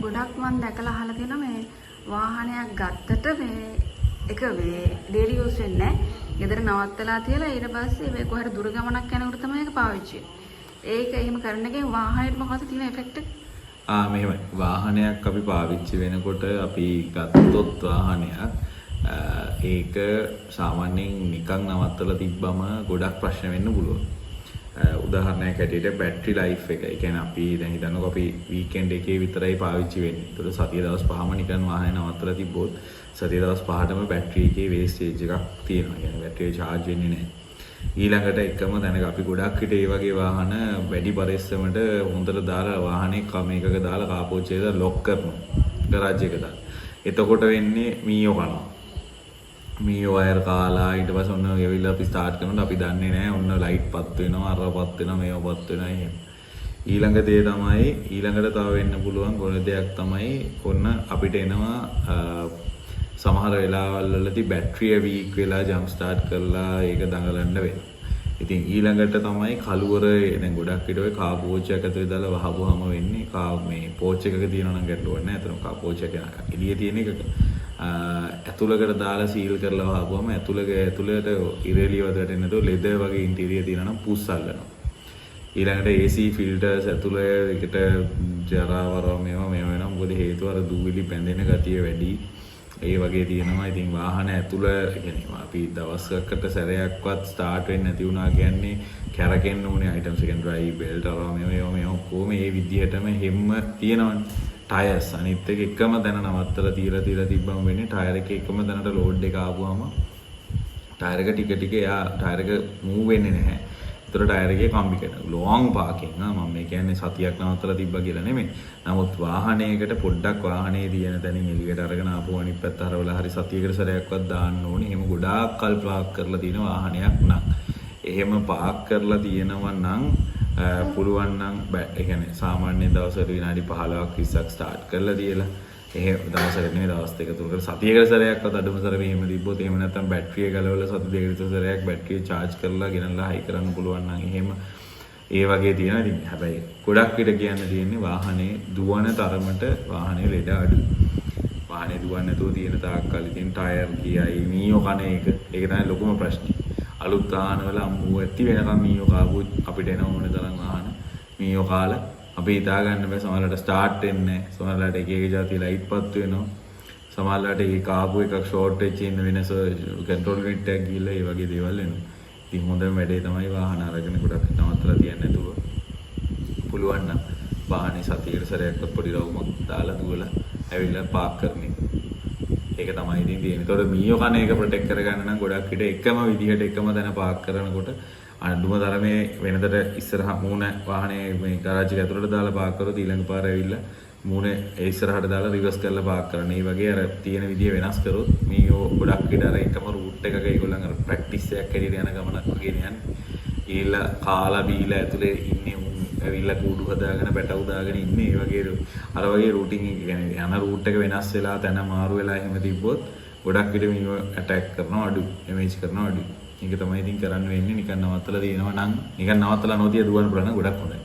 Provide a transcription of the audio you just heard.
ගොඩක් මම දැකලා අහලා තියෙනවා මේ වාහනයක් ගත්තට මේ එක වේ ඩේලි යූස් වෙන්නේ නැහැ. ගෙදර නවත්තලා තියලා ඊට පස්සේ මේ කොහට දුර ගමනක් යනකොට තමයි ඒක පාවිච්චි වෙන්නේ. ඒක එහෙම කරන එකෙන් වාහනේට මොකක්ද තියෙන ඉෆෙක්ට් එක? මෙහෙමයි. වාහනයක් අපි පාවිච්චි වෙනකොට අපි ගත්තොත් වාහනයක් ඒක සාමාන්‍යයෙන් නිකන් නවත්තලා තිබ්බම ගොඩක් ප්‍රශ්න වෙන්න පුළුවන්. උදාහරණයක් හැටියට බැටරි ලයිෆ් එක. ඒ කියන්නේ අපි දැන් හිතන්නකෝ අපි වීකෙන්ඩ් එකේ විතරයි පාවිච්චි වෙන්නේ. ඒතකොට සතිය දවස් 5ම නිකන් වාහනේ නවත්තලා තිබ්බොත් සතිය දවස් 5ටම බැටරි එකේ වේස්ටේජ් එකක් තියෙනවා. ඒ කියන්නේ බැටරිය charge වෙන්නේ නැහැ. ඊළඟට එකම තැනක අපි ගොඩක් විට මේ වගේ වාහන වැඩි පරිස්සමට හොඳට දාලා වාහනේ මේකක දාලා කාපෝච්චියක ලොක් කරනවා. ගරාජ් එක දාලා. එතකොට වෙන්නේ මීයෝ කනවා. මීයෝ වයර් කාලා ඊට පස්සේ ඔන්න ගෙවිලා අපි ස්ටාර්ට් කරනකොට අපි දන්නේ නැහැ ඔන්න ලයිට් පත් වෙනවා අරපත් වෙනවා මේවපත් වෙනවා එහෙම. ඊළඟ දේ තමයි ඊළඟට තව වෙන්න පුළුවන් ගොඩ දෙයක් තමයි ඔන්න අපිට එනවා සමහර වෙලාවල් වලදී බැටරිය වීක් වෙලා ජම්ප් ස්ටාර්ට් කරලා ඒක දඟලන්න වෙනවා. ඉතින් ඊළඟට තමයි කලුවර දැන් ගොඩක් විට ඔය කා පෝච් එක ඇතුලේ දාලා වහපුවාම වෙන්නේ මේ පෝච් එකක තියෙනවා නම් ගැටලුවක් නැහැ. අතන කා පෝච් එක එළියේ තියෙන එකක ඇතුළකට දාලා සීල් කරලා වහපුවම ඇතුළට ඉරෙලියවද වැටෙන්නේ නැතුව ලෙදර් වගේ ඉන්ටීරියර් තියෙනවා නම් පුස් අල්ලනවා. ඊළඟට AC ෆිල්ටර්ස් ඇතුළේකට ජරාවරම මේවා වෙනවා. මොකද හේතුව අර දූවිලි බැඳෙන ගතිය වැඩි. ඒ වගේ තියෙනවා. ඉතින් වාහන ඇතුළ කියන්නේ අපි දවසකට සැරයක්වත් ස්ටාර්ට් වෙන්නේ නැති වුණා කියන්නේ කැරකෙන්න ඕනේ අයිටම්ස් එකෙන් ඩ්‍රයිව් බෙල්ට් අරවා මේවා කොහොම මේ විදිහටම හැම තියෙනවනේ. ටයර්ස් අනිත් එක එකම තැන නවත්තලා තියලා තිබ්බම වෙන්නේ ටයර් එක එකම තැනට ලෝඩ් එක ආවම ටයර් එක ටික එයා ටයර් එක මූව් වෙන්නේ නැහැ. ඒතර ටයර් එකේ කම්බි කැඩෙනවා. ලොං පාකින් මම මේ කියන්නේ සතියක් නවත්තලා තිබ්බා කියලා නෙමෙයි. නමුත් වාහනයකට පොඩ්ඩක් වාහනේ තියෙන තැනින් එළියට අරගෙන ආපු අනිත් පැත්ත හරවලා හරි සතියකට සැරයක්වත් දාන්න ඕනේ. එහෙම ගොඩාක් කල් පාක් කරලා තියෙන වාහනයක් නම් එහෙම පාක් කරලා තියෙනවා නම් පුළුවන් නම් ඒ කියන්නේ සාමාන්‍ය දවසට විනාඩි 15ක් 20ක් ස්ටාර්ට් කරලා තියලා එහෙම දවසකට නෙවෙයි දවස් දෙක තුනකට සතියකට සැරයක්වත් අඩුම සැර මෙහෙම තිබ්බොත් එහෙම නැත්නම් බැටරිය ගලවලා සති දෙකකට විතර සැරයක් බැටරිය charge කරලා ගෙනල්ලා හයි කරන්න පුළුවන් නම් එහෙම ඒ වගේ තියෙනවා. ඉතින් හැබැයි ගොඩක් විට කියන්න තියෙන්නේ වාහනේ දුවන තරමට වාහනේ ලෙඩ අඩුයි. වාහනේ දුවන්නේ නැතුව තියෙන තාක්කල් ඉතින් ටයර් කියයි මීයෝ කන එක ඒක තමයි ලොකුම ප්‍රශ්නේ. අලුත් වාහන වල අම්මෝ ඇති වෙනකම් මීයෝ කාපු අපිට එන ඕනේ තරම් වාහන මීයෝ කාලා අපි හිතා ගන්න බෑ. සමහරවිට ස්ටාර්ට් වෙන්නේ නැහැ. සමහරවිට එක જાති ලයිට් පත් වෙනවා. සමහරවිට ඒ කාපු එකක් ෂෝට් වෙච්ච ඉන්න වෙනස කන්ට්‍රෝල් යුනිට් එකක් ගිහලා ඒ වගේ දේවල් වෙනවා. ඉතින් හොඳම වැඩේ තමයි වාහන අරගෙන ගොඩක් නවත්තලා තියන්න නැතුව පුළුවන් නම් වාහනේ සතියකට සැරයක්වත් පොඩි රවුමක් දාලා දුවලා ඇවිල්ලා පාක් කරන එක. ඒක තමයි ඉතින් තියෙන්නේ. ඒතකොට මීයෝ කන එක ප්‍රොටෙක්ට් කරගන්න නම් ගොඩක් විට එකම විදිහට එකම තැන පාක් කරනකොට අඬුම තරමේ වෙනදට ඉස්සරහ මූණ වාහනේ මේ ගරාජ් එක ඇතුළට දාලා පාක් කරොත් ඊළඟ පාර ඇවිල්ලා මූණ ඒ ඉස්සරහට දාලා රිවර්ස් කරලා පාක් කරන්න. මේ වගේ අර තියෙන විදිය වෙනස් කරොත් මීයෝ ගොඩක් විට අර එකම රූට් එකක ඒගොල්ලන් අර ප්‍රැක්ටිස් එකක් හැටියට යන ගමනක් වගේ යන්නේ. ඊළා කාලා බීලා ඇතුලේ ඉන්නේ ඇවිල්ලා කූඩු හදාගෙන බැටව් දාගෙන ඉන්නේ. ඒ වගේ අර වගේ රූටින් එක කියන්නේ යන රූට් එක වෙනස් වෙලා තැන මාරු වෙලා එහෙම තිබ්බොත් ගොඩක් විට මීයෝ ඇටැක් කරනවා අඩුයි. ඩැමේජ් කරනවා අඩුයි. ඒක තමයි ඉතින් කරන්න වෙන්නේ. නිකන් නවත්තලා තියෙනවා නම් නිකන් නවත්තලා නොතිය දුවන්න පුළුවන් නම් ගොඩක් හොඳයි.